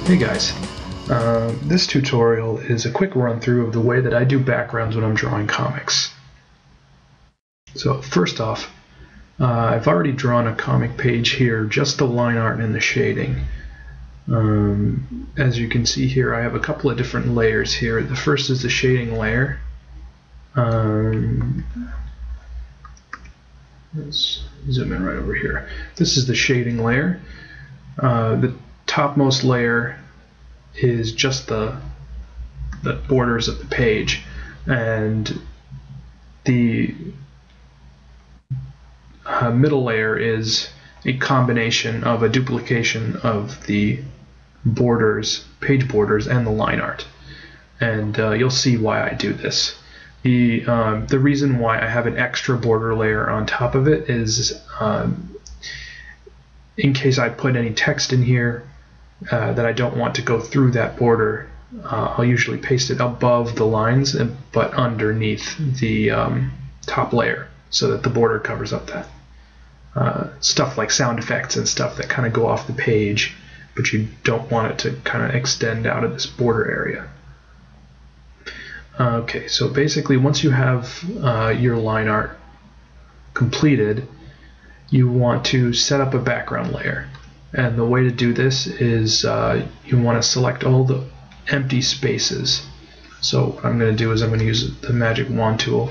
Hey guys, this tutorial is a quick run through of the way that I do backgrounds when I'm drawing comics. So first off, I've already drawn a comic page here, just the line art and the shading. As you can see here, I have a couple of different layers here. The first is the shading layer. Let's zoom in right over here. This is the shading layer. The topmost layer is just the borders of the page, and the middle layer is a combination of a duplication of the borders, page borders, and the line art. And you'll see why I do this. The reason why I have an extra border layer on top of it is in case I put any text in here that I don't want to go through that border, I'll usually paste it above the lines but underneath the top layer so that the border covers up that. Stuff like sound effects and stuff that kind of go off the page, but you don't want it to kind of extend out of this border area. Okay, so basically once you have your line art completed, you want to set up a background layer. And the way to do this is you want to select all the empty spaces. So what I'm going to do is I'm going to use the magic wand tool,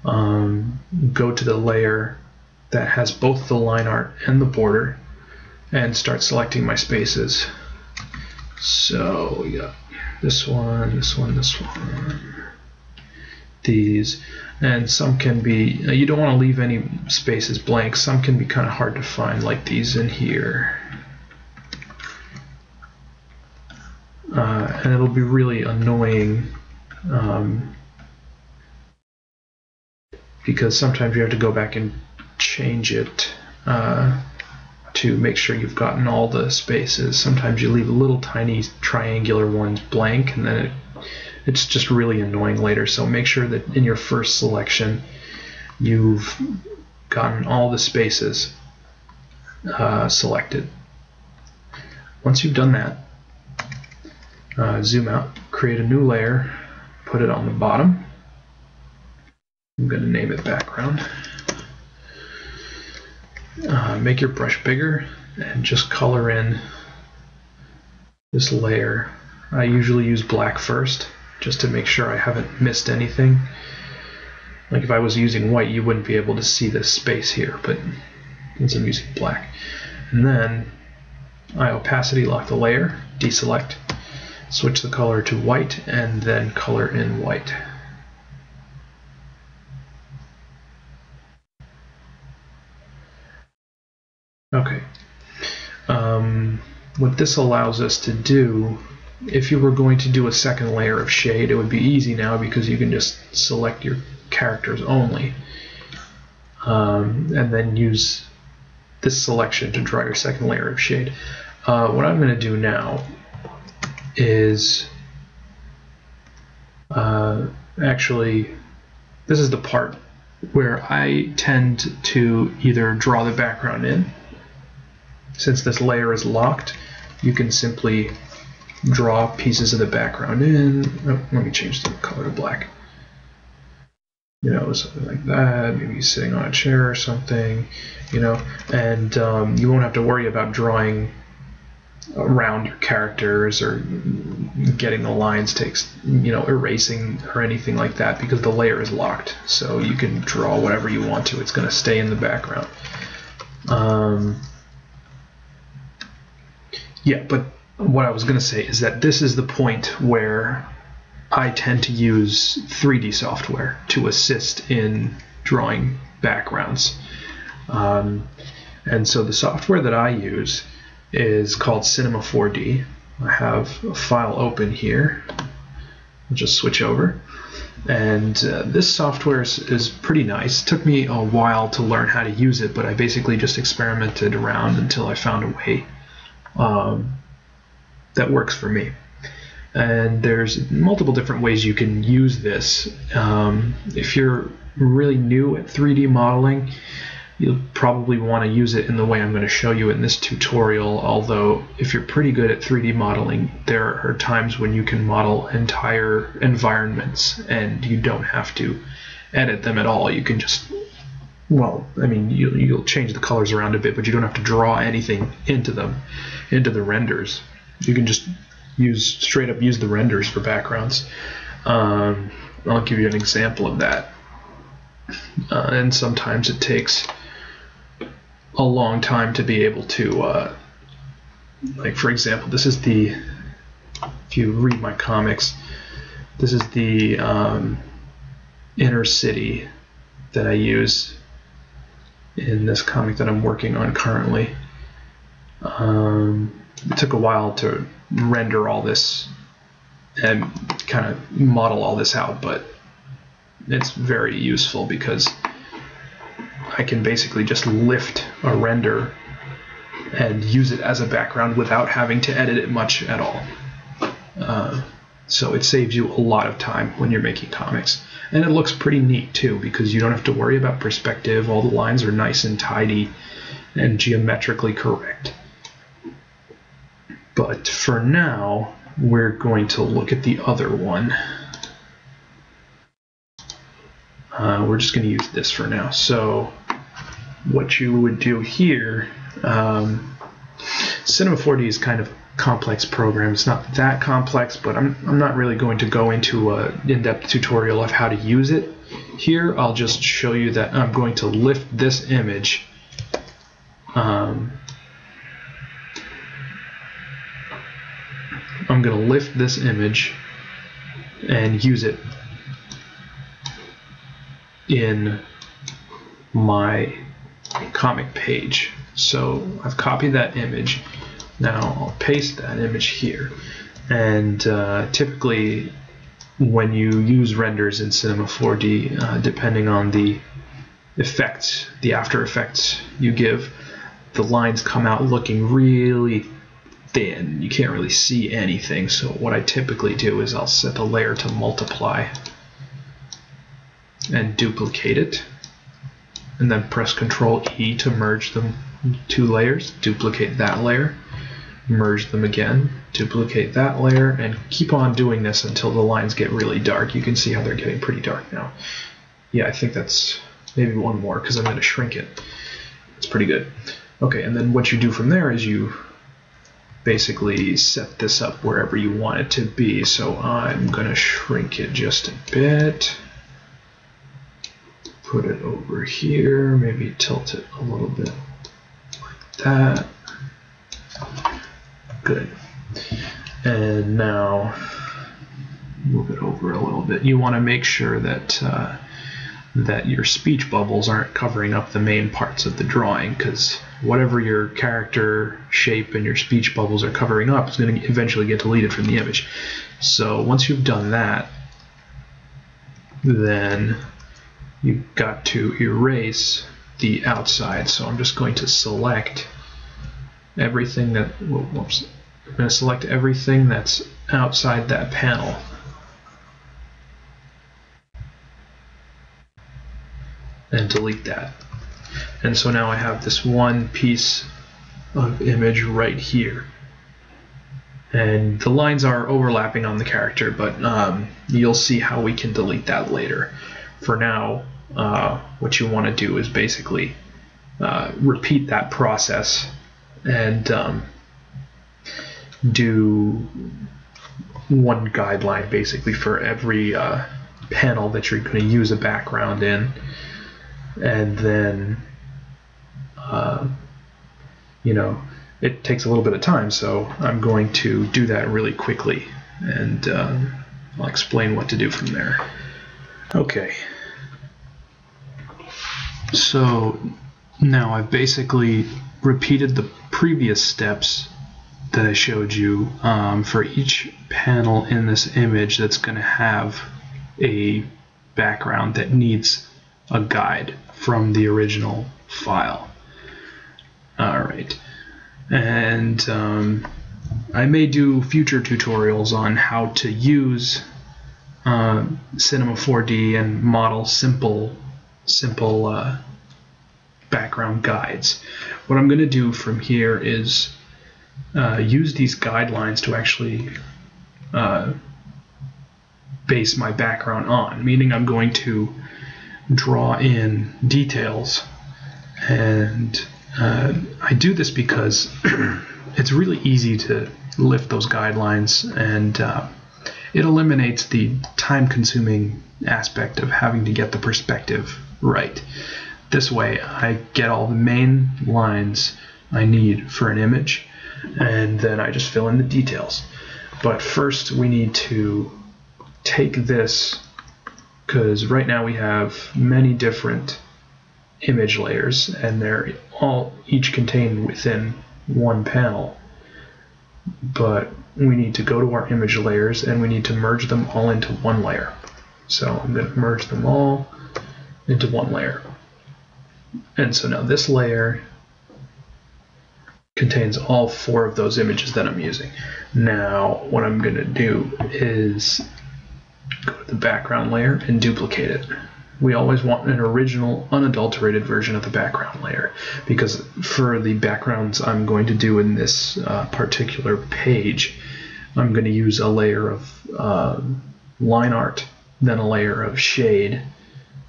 go to the layer that has both the line art and the border, and start selecting my spaces. So we got this one, this one, this one, these, and some can be, you don't want to leave any spaces blank. Some can be kind of hard to find, like these in here. And it'll be really annoying because sometimes you have to go back and change it to make sure you've gotten all the spaces. Sometimes you leave little tiny triangular ones blank, and then it's just really annoying later. So make sure that in your first selection you've gotten all the spaces selected. Once you've done that, zoom out, create a new layer, put it on the bottom. I'm going to name it background. Make your brush bigger and just color in this layer. I usually use black first, just to make sure I haven't missed anything. Like if I was using white, you wouldn't be able to see this space here, but since I'm using black. And then I opacity lock the layer, deselect, switch the color to white, and then color in white. Okay. What this allows us to do, if you were going to do a second layer of shade, it would be easy now because you can just select your characters only, and then use this selection to draw your second layer of shade. What I'm going to do now is actually, this is the part where I tend to either draw the background in. Since this layer is locked, you can simply draw pieces of the background in. Oh, let me change the color to black. You know, something like that. Maybe he's sitting on a chair or something, you know, and you won't have to worry about drawing around your characters or getting the lines erasing or anything like that, because the layer is locked. So you can draw whatever you want to. It's going to stay in the background. Yeah, but what I was going to say is that this is the point where I tend to use 3D software to assist in drawing backgrounds. And so the software that I use is called Cinema 4D. I have a file open here. I'll just switch over. And this software is pretty nice. It took me a while to learn how to use it, but I basically just experimented around until I found a way that works for me. And there's multiple different ways you can use this. If you're really new at 3D modeling, You'll probably want to use it in the way I'm going to show you in this tutorial, although if you're pretty good at 3D modeling, there are times when you can model entire environments and you don't have to edit them at all. You can just, well, I mean, you'll change the colors around a bit, but you don't have to draw anything into them, into the renders. You can just straight up use the renders for backgrounds. I'll give you an example of that. And sometimes it takes a long time to be able to, like for example, this is the, if you read my comics, this is the inner city that I use in this comic that I'm working on currently. It took a while to render all this and kind of model all this out, but it's very useful because I can basically just lift a render and use it as a background without having to edit it much at all. So it saves you a lot of time when you're making comics. And it looks pretty neat too, because you don't have to worry about perspective. All the lines are nice and tidy and geometrically correct. But for now, we're going to look at the other one. We're just going to use this for now. So what you would do here, Cinema 4D is kind of a complex program. It's not that complex, but I'm not really going to go into an in-depth tutorial of how to use it here. I'll just show you that I'm going to lift this image. I'm going to lift this image and use it in my comic page. So I've copied that image. Now I'll paste that image here. And typically when you use renders in Cinema 4D, depending on the effects, the After Effects you give, the lines come out looking really thin. You can't really see anything. So what I typically do is I'll set the layer to multiply and duplicate it, and then press Control E to merge them two layers, duplicate that layer, merge them again, duplicate that layer, and keep on doing this until the lines get really dark. You can see how they're getting pretty dark now. Yeah, I think that's maybe one more because I'm going to shrink it. It's pretty good. Okay, and then what you do from there is you basically set this up wherever you want it to be. So I'm going to shrink it just a bit. Put it over here, maybe tilt it a little bit like that. Good. And now move it over a little bit. You want to make sure that that your speech bubbles aren't covering up the main parts of the drawing, because whatever your character shape and your speech bubbles are covering up is going to eventually get deleted from the image. So once you've done that, then you've got to erase the outside. So I'm just going to select everything that, whoops, I'm going to select everything that's outside that panel. And delete that. And so now I have this one piece of image right here. And the lines are overlapping on the character, but you'll see how we can delete that later. For now, what you want to do is basically repeat that process and do one guideline basically for every panel that you're going to use a background in. And then, you know, it takes a little bit of time, so I'm going to do that really quickly, and I'll explain what to do from there. Okay. So now I've basically repeated the previous steps that I showed you for each panel in this image that's going to have a background that needs a guide from the original file. Alright, and I may do future tutorials on how to use Cinema 4D and model simple background guides. What I'm going to do from here is use these guidelines to actually base my background on, meaning I'm going to draw in details. And I do this because it's really easy to lift those guidelines, and it eliminates the time-consuming aspect of having to get the perspective right. This way I get all the main lines I need for an image, and then I just fill in the details. But first we need to take this, because right now we have many different image layers, and they're all each contained within one panel. But we need to go to our image layers and we need to merge them all into one layer. So I'm going to merge them all into one layer. And so now this layer contains all 4 of those images that I'm using. Now what I'm going to do is go to the background layer and duplicate it. We always want an original, unadulterated version of the background layer, because for the backgrounds I'm going to do in this particular page, I'm going to use a layer of line art, then a layer of shade,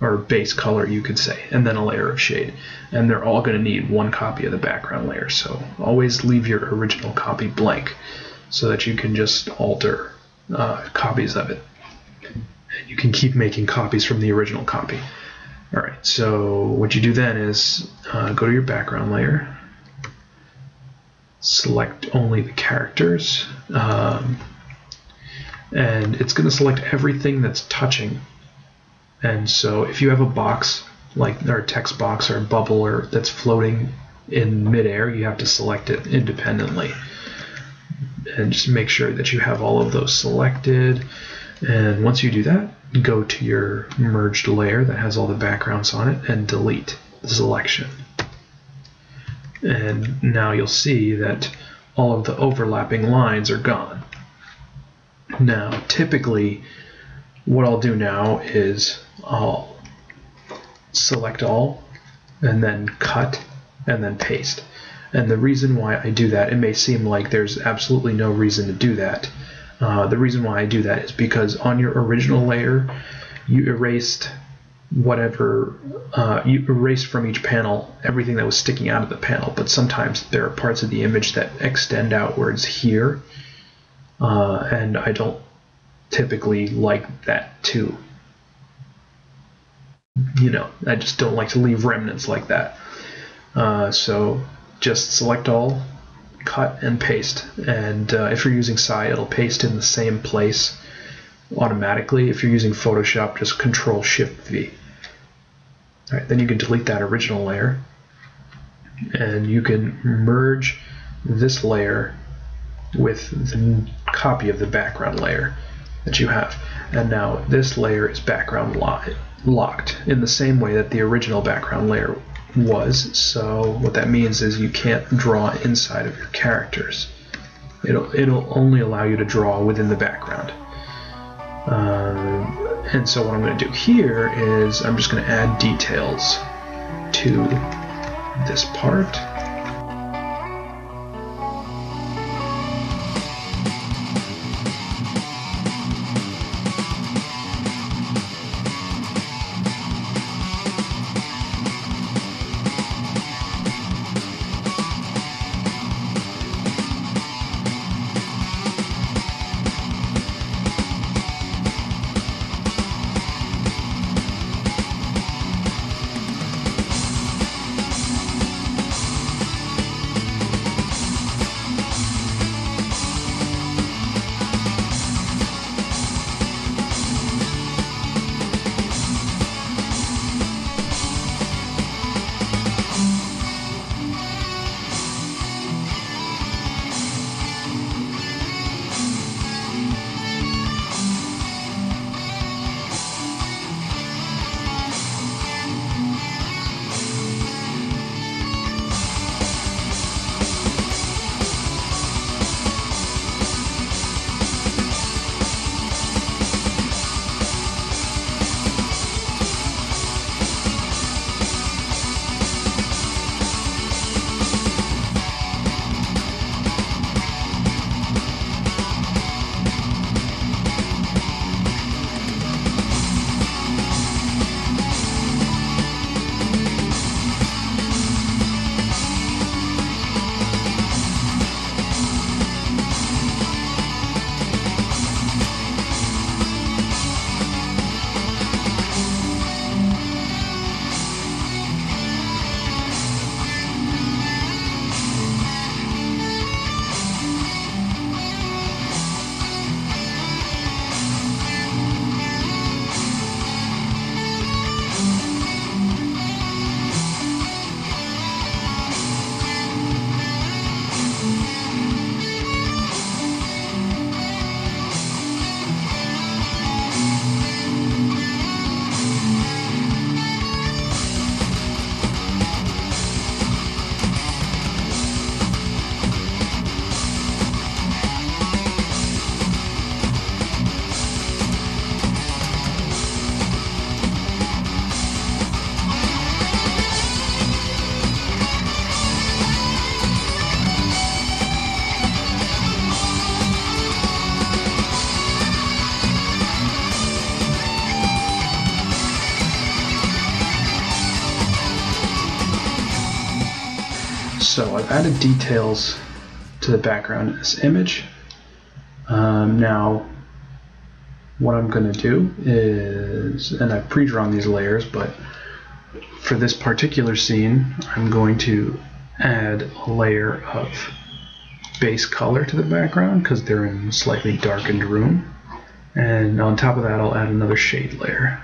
or base color you could say, and then a layer of shade. And they're all going to need one copy of the background layer, so always leave your original copy blank so that you can just alter copies of it. You can keep making copies from the original copy. Alright, so what you do then is go to your background layer, select only the characters, and it's going to select everything that's touching. And so if you have a box, like or a text box or a bubble or that's floating in midair, you have to select it independently. And just make sure that you have all of those selected. And once you do that, go to your merged layer that has all the backgrounds on it and delete the selection. And now you'll see that all of the overlapping lines are gone. Now, typically, what I'll do now is I'll select all and then cut and then paste. And the reason why I do that, it may seem like there's absolutely no reason to do that. The reason why I do that is because on your original layer, you erased whatever, you erased from each panel everything that was sticking out of the panel, but sometimes there are parts of the image that extend outwards here, and I don't typically like that too. You know, I just don't like to leave remnants like that. So just select all, cut and paste, and if you're using Sci, it'll paste in the same place automatically. If you're using Photoshop, just Control-Shift-V. Alright, then you can delete that original layer, and you can merge this layer with the copy of the background layer that you have. And now this layer is background locked in the same way that the original background layer was. So what that means is you can't draw inside of your characters. It'll only allow you to draw within the background. And so what I'm going to do here is I'm just going to add details to this part. So I've added details to the background in this image. Now what I'm going to do is, and I've pre-drawn these layers, but for this particular scene I'm going to add a layer of base color to the background because they're in a slightly darkened room, and on top of that I'll add another shade layer.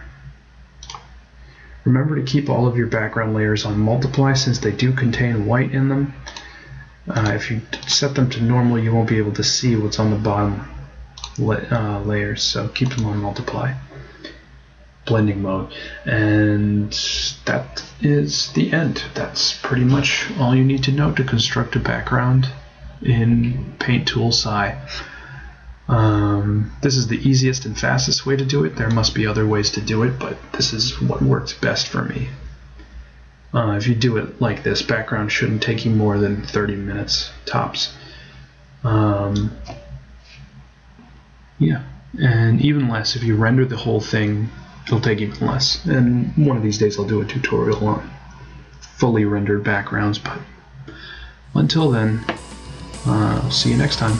Remember to keep all of your background layers on multiply since they do contain white in them. If you set them to normal, you won't be able to see what's on the bottom layers, so keep them on multiply, blending mode. And that is the end. That's pretty much all you need to know to construct a background in Paint Tool SCI. This is the easiest and fastest way to do it. There must be other ways to do it, but this is what works best for me. If you do it like this, background shouldn't take you more than 30 minutes tops. Yeah, and even less if you render the whole thing. It'll take even less. And one of these days I'll do a tutorial on fully rendered backgrounds. But until then, I'll see you next time.